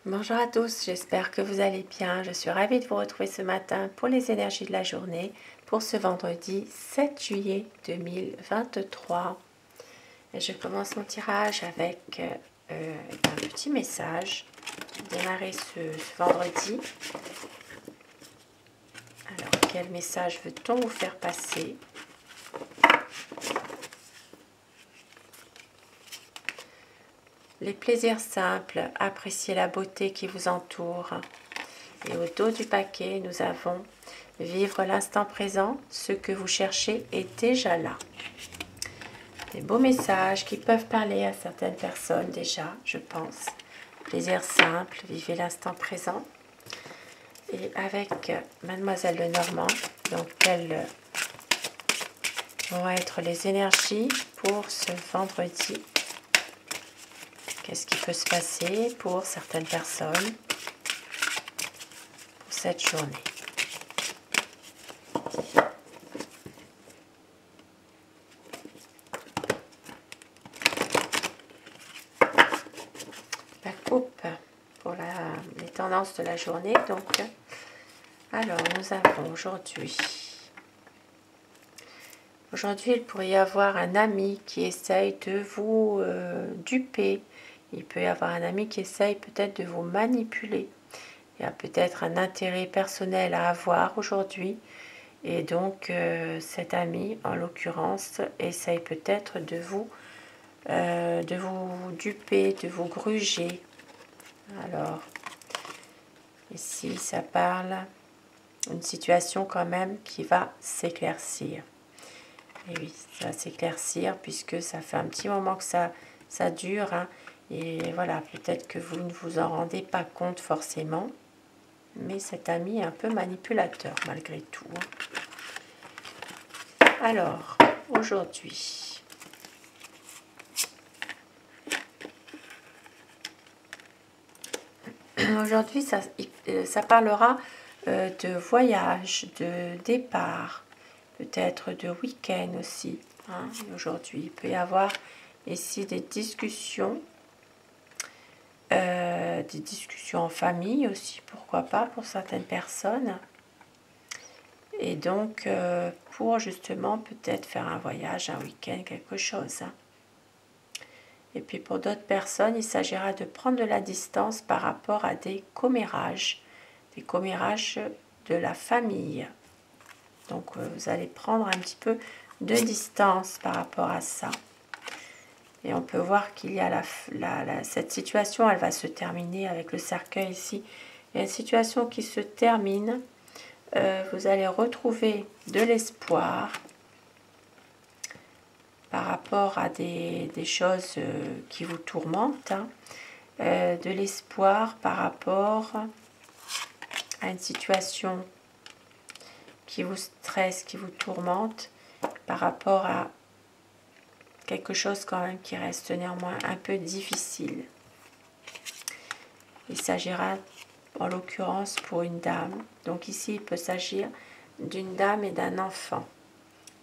Bonjour à tous, j'espère que vous allez bien. Je suis ravie de vous retrouver ce matin pour les énergies de la journée pour ce vendredi 7 juillet 2023. Et je commence mon tirage avec un petit message pour démarrer ce vendredi. Alors, quel message veut-on vous faire passer ? Les plaisirs simples, appréciez la beauté qui vous entoure. Et au dos du paquet, nous avons vivre l'instant présent, ce que vous cherchez est déjà là. Des beaux messages qui peuvent parler à certaines personnes déjà, je pense. Plaisir simple, vivez l'instant présent. Et avec Mademoiselle Lenormand, donc quelles vont être les énergies pour ce vendredi? Qu'est-ce qui peut se passer pour certaines personnes pour cette journée? La coupe pour les tendances de la journée. Donc, alors nous avons aujourd'hui, il pourrait y avoir un ami qui essaye de vous duper. Il peut y avoir un ami qui essaye peut-être de vous manipuler. Il y a peut-être un intérêt personnel à avoir aujourd'hui. Et donc cet ami, en l'occurrence, essaye peut-être de vous duper, de vous gruger. Alors, ici, ça parle d'une situation quand même qui va s'éclaircir. Et oui, ça va s'éclaircir puisque ça fait un petit moment que ça dure. Hein. Et voilà, peut-être que vous ne vous en rendez pas compte forcément. Mais cet ami est un peu manipulateur malgré tout. Alors, aujourd'hui, ça parlera de voyage, de départ, peut-être de week-end aussi. Hein. Aujourd'hui, il peut y avoir ici des discussions en famille aussi, pourquoi pas, pour certaines personnes. Et donc, pour justement peut-être faire un voyage, un week-end, quelque chose. Hein. Et puis pour d'autres personnes, il s'agira de prendre de la distance par rapport à des commérages de la famille. Donc, vous allez prendre un petit peu de distance par rapport à ça. Et on peut voir qu'il y a cette situation, elle va se terminer avec le cercueil ici. Il y a une situation qui se termine. Vous allez retrouver de l'espoir par rapport à des choses qui vous tourmentent. Hein. De l'espoir par rapport à une situation qui vous stresse, qui vous tourmente, par rapport à quelque chose quand même qui reste néanmoins un peu difficile. Il s'agira en l'occurrence pour une dame. Donc ici, il peut s'agir d'une dame et d'un enfant.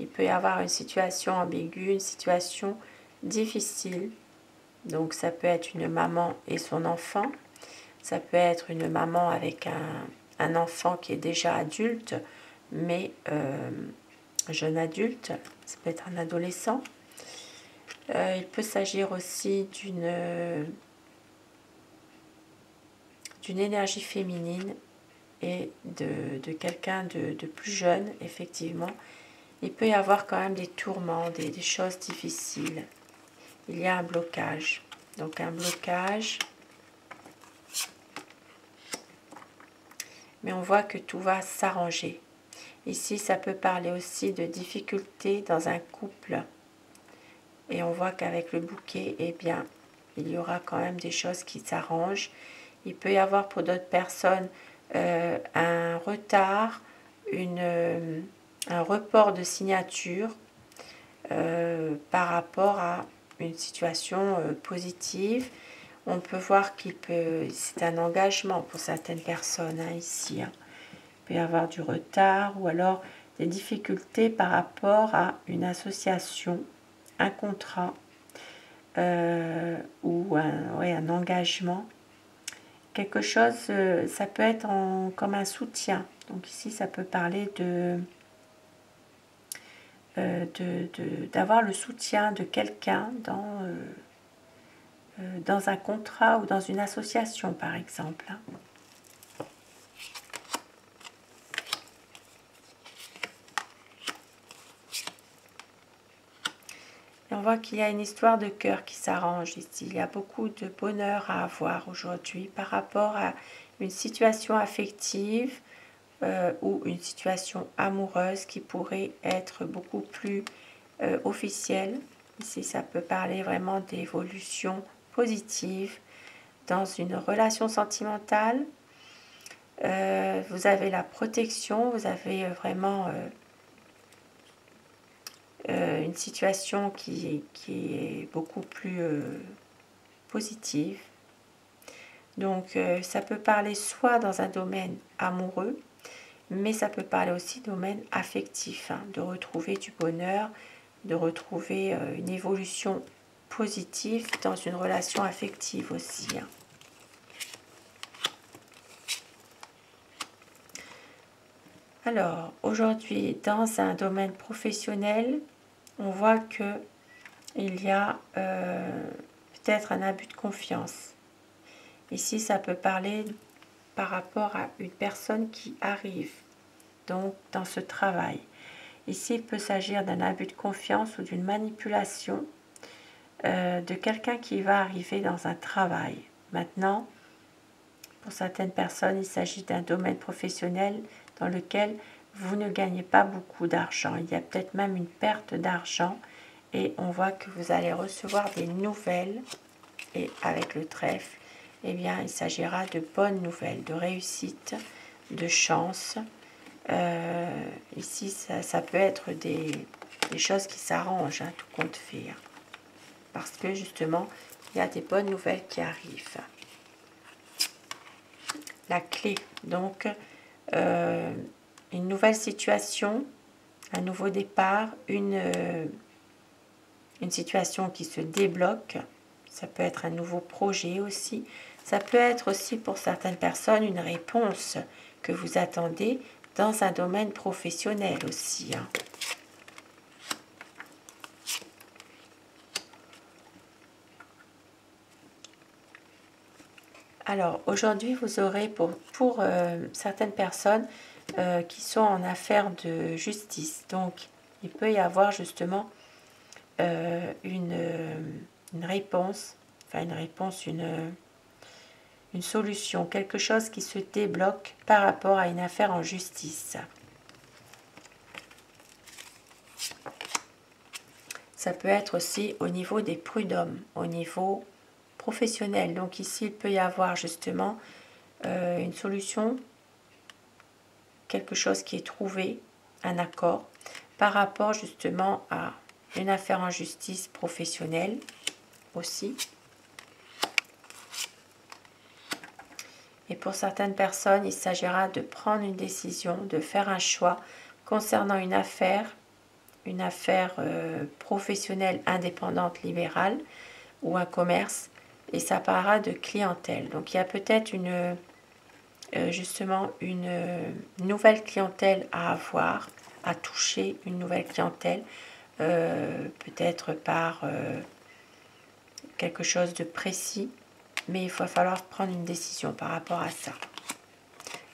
Il peut y avoir une situation ambiguë, une situation difficile. Donc ça peut être une maman et son enfant. Ça peut être une maman avec un enfant qui est déjà adulte, mais jeune adulte. Ça peut être un adolescent. Il peut s'agir aussi d'une énergie féminine et de quelqu'un de plus jeune, effectivement. Il peut y avoir quand même des tourments, des choses difficiles. Il y a un blocage. Donc un blocage. Mais on voit que tout va s'arranger. Ici, ça peut parler aussi de difficultés dans un couple. Et on voit qu'avec le bouquet, eh bien, il y aura quand même des choses qui s'arrangent. Il peut y avoir pour d'autres personnes un retard, un report de signature par rapport à une situation positive. On peut voir c'est un engagement pour certaines personnes hein, ici. Hein. Il peut y avoir du retard ou alors des difficultés par rapport à une association, un contrat ou un engagement. quelque chose, ça peut être comme un soutien. Donc ici, ça peut parler d'avoir le soutien de quelqu'un dans un contrat ou dans une association, par exemple. Et on voit qu'il y a une histoire de cœur qui s'arrange ici. Il y a beaucoup de bonheur à avoir aujourd'hui par rapport à une situation affective ou une situation amoureuse qui pourrait être beaucoup plus officielle. Ici, ça peut parler vraiment d'évolution positive dans une relation sentimentale. Vous avez la protection, vous avez vraiment une situation qui est beaucoup plus positive. Donc ça peut parler soit dans un domaine amoureux, mais ça peut parler aussi domaine affectif, hein, de retrouver du bonheur, de retrouver une évolution positive dans une relation affective aussi. Hein. Alors, aujourd'hui, dans un domaine professionnel, on voit que il y a peut-être un abus de confiance. Ici, ça peut parler par rapport à une personne qui arrive donc dans ce travail. Ici, il peut s'agir d'un abus de confiance ou d'une manipulation de quelqu'un qui va arriver dans un travail. Maintenant, pour certaines personnes, il s'agit d'un domaine professionnel dans lequel vous ne gagnez pas beaucoup d'argent. Il y a peut-être même une perte d'argent et on voit que vous allez recevoir des nouvelles. Et avec le trèfle, eh bien, il s'agira de bonnes nouvelles, de réussite, de chance. Ici, ça peut être des choses qui s'arrangent, hein, tout compte fait. Hein, parce que justement, il y a des bonnes nouvelles qui arrivent. La clé, donc, une nouvelle situation, un nouveau départ, une situation qui se débloque. Ça peut être un nouveau projet aussi. Ça peut être aussi pour certaines personnes une réponse que vous attendez dans un domaine professionnel aussi. Hein. Alors aujourd'hui, vous aurez pour certaines personnes qui sont en affaires de justice. Donc il peut y avoir justement une réponse, enfin une solution, quelque chose qui se débloque par rapport à une affaire en justice. Ça peut être aussi au niveau des prud'hommes, au niveau professionnel. Donc ici, il peut y avoir justement une solution, quelque chose qui est trouvé, un accord, par rapport justement à une affaire en justice professionnelle aussi. Et pour certaines personnes, il s'agira de prendre une décision, de faire un choix concernant une affaire professionnelle indépendante libérale ou un commerce, et ça parlera de clientèle. Donc il y a peut-être justement une nouvelle clientèle à avoir, à toucher, une nouvelle clientèle, peut-être par quelque chose de précis, mais il va falloir prendre une décision par rapport à ça,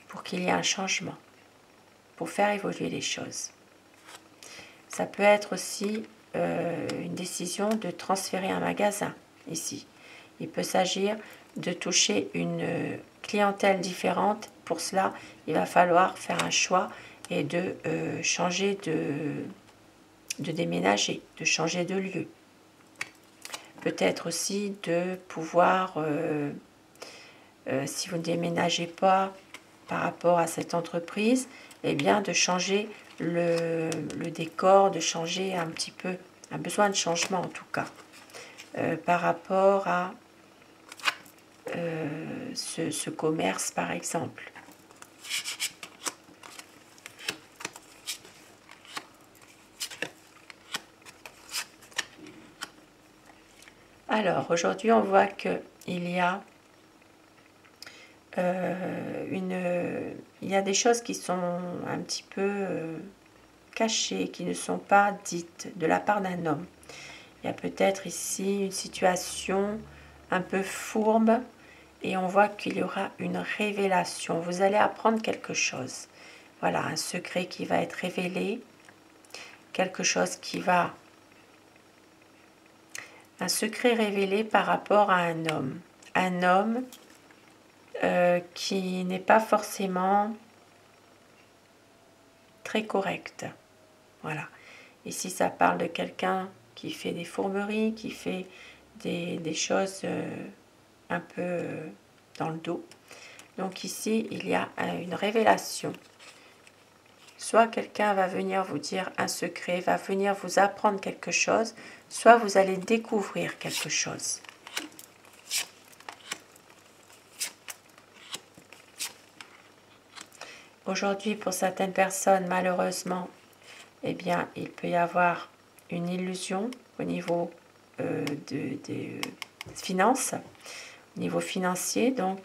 pour qu'il y ait un changement, pour faire évoluer les choses. Ça peut être aussi une décision de transférer un magasin ici. Il peut s'agir de toucher une clientèle différente. Pour cela, il va falloir faire un choix et de changer de déménager, de changer de lieu. Peut-être aussi de pouvoir, si vous ne déménagez pas par rapport à cette entreprise, eh bien de changer le décor, de changer un petit peu, un besoin de changement en tout cas, par rapport à ce commerce par exemple. Alors aujourd'hui on voit qu'il y a il y a des choses qui sont un petit peu cachées, qui ne sont pas dites de la part d'un homme. Il y a peut-être ici une situation un peu fourbe et on voit qu'il y aura une révélation. Vous allez apprendre quelque chose. Voilà, un secret qui va être révélé, quelque chose qui va... Un secret révélé par rapport à un homme. Un homme qui n'est pas forcément très correct. Voilà. Ici, ça parle de quelqu'un qui fait des fourberies, qui fait des choses un peu dans le dos. Donc ici, il y a une révélation. Soit quelqu'un va venir vous dire un secret, va venir vous apprendre quelque chose, soit vous allez découvrir quelque chose. Aujourd'hui, pour certaines personnes, malheureusement, eh bien, il peut y avoir une illusion au niveau des finances, au niveau financier. Donc,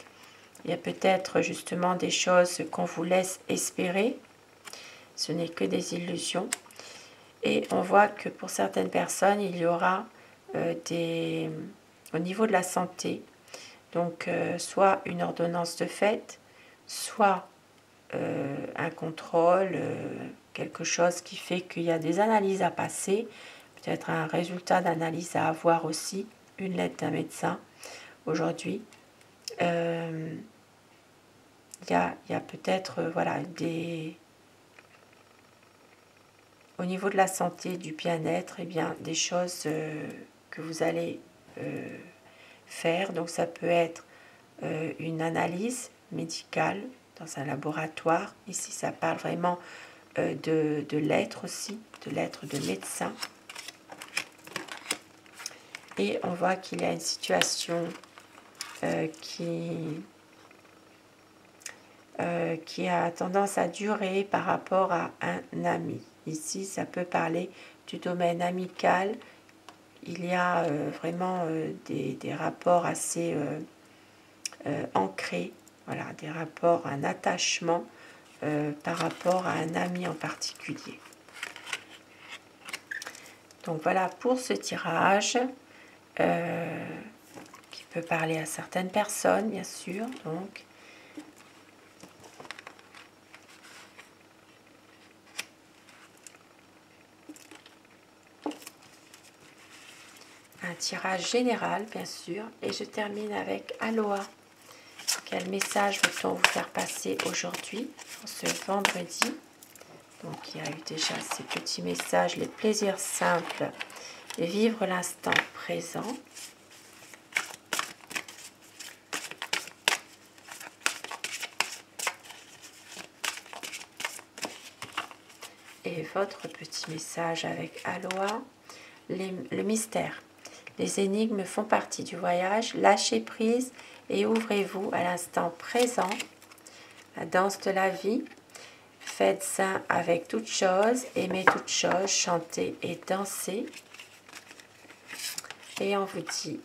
il y a peut-être justement des choses qu'on vous laisse espérer. Ce n'est que des illusions. Et on voit que pour certaines personnes, il y aura au niveau de la santé, donc soit une ordonnance de fait, soit un contrôle, quelque chose qui fait qu'il y a des analyses à passer, peut-être un résultat d'analyse à avoir aussi, une lettre d'un médecin. Aujourd'hui, il y a peut-être voilà, au niveau de la santé, du bien-être, eh bien, des choses que vous allez faire. Donc ça peut être une analyse médicale dans un laboratoire. Ici, ça parle vraiment de lettres aussi, de lettres de médecin. Et on voit qu'il y a une situation qui a tendance à durer par rapport à un ami. Ici, ça peut parler du domaine amical. Il y a vraiment des rapports assez ancrés, voilà, des rapports, un attachement par rapport à un ami en particulier. Donc voilà pour ce tirage qui peut parler à certaines personnes, bien sûr. Donc, un tirage général, bien sûr. Et je termine avec Aloha. Quel message veut-on vous faire passer aujourd'hui, ce vendredi? Donc, il y a eu déjà ces petits messages, les plaisirs simples, et vivre l'instant présent. Et votre petit message avec Aloha, le mystère. Les énigmes font partie du voyage. Lâchez prise et ouvrez-vous à l'instant présent. La danse de la vie. Faites un avec toutes choses, aimez toutes choses, chantez et dansez. Et on vous dit,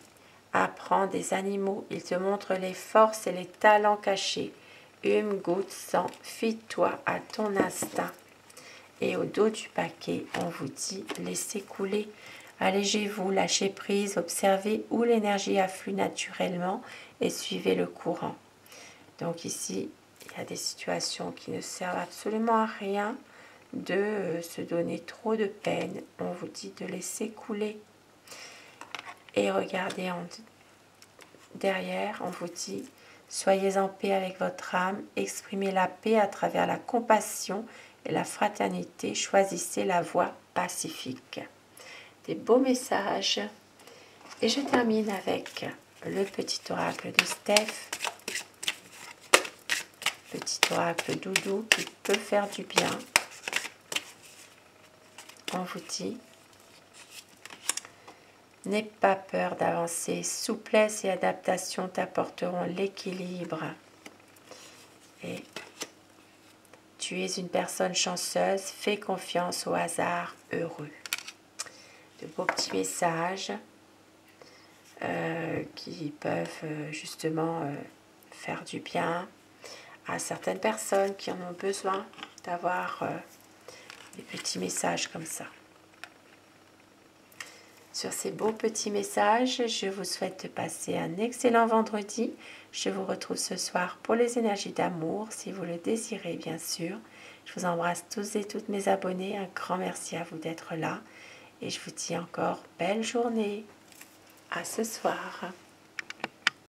apprends des animaux, ils te montrent les forces et les talents cachés. Hume, goûte, sens, fie-toi à ton instinct. Et au dos du paquet, on vous dit, laissez couler. Allégez-vous, lâchez prise, observez où l'énergie afflue naturellement et suivez le courant. Donc ici, il y a des situations qui ne servent absolument à rien de se donner trop de peine. On vous dit de laisser couler. Et regardez derrière, on vous dit, soyez en paix avec votre âme, exprimez la paix à travers la compassion et la fraternité, choisissez la voie pacifique. Des beaux messages. Et je termine avec le petit oracle de Steph. Petit oracle doudou qui peut faire du bien. On vous dit, n'aie pas peur d'avancer. Souplesse et adaptation t'apporteront l'équilibre. Et tu es une personne chanceuse. Fais confiance au hasard heureux. De beaux petits messages qui peuvent justement faire du bien à certaines personnes qui en ont besoin d'avoir des petits messages comme ça. Sur ces beaux petits messages, je vous souhaite de passer un excellent vendredi. Je vous retrouve ce soir pour les énergies d'amour, si vous le désirez bien sûr. Je vous embrasse tous et toutes mes abonnés. Un grand merci à vous d'être là. Et je vous dis encore belle journée. À ce soir.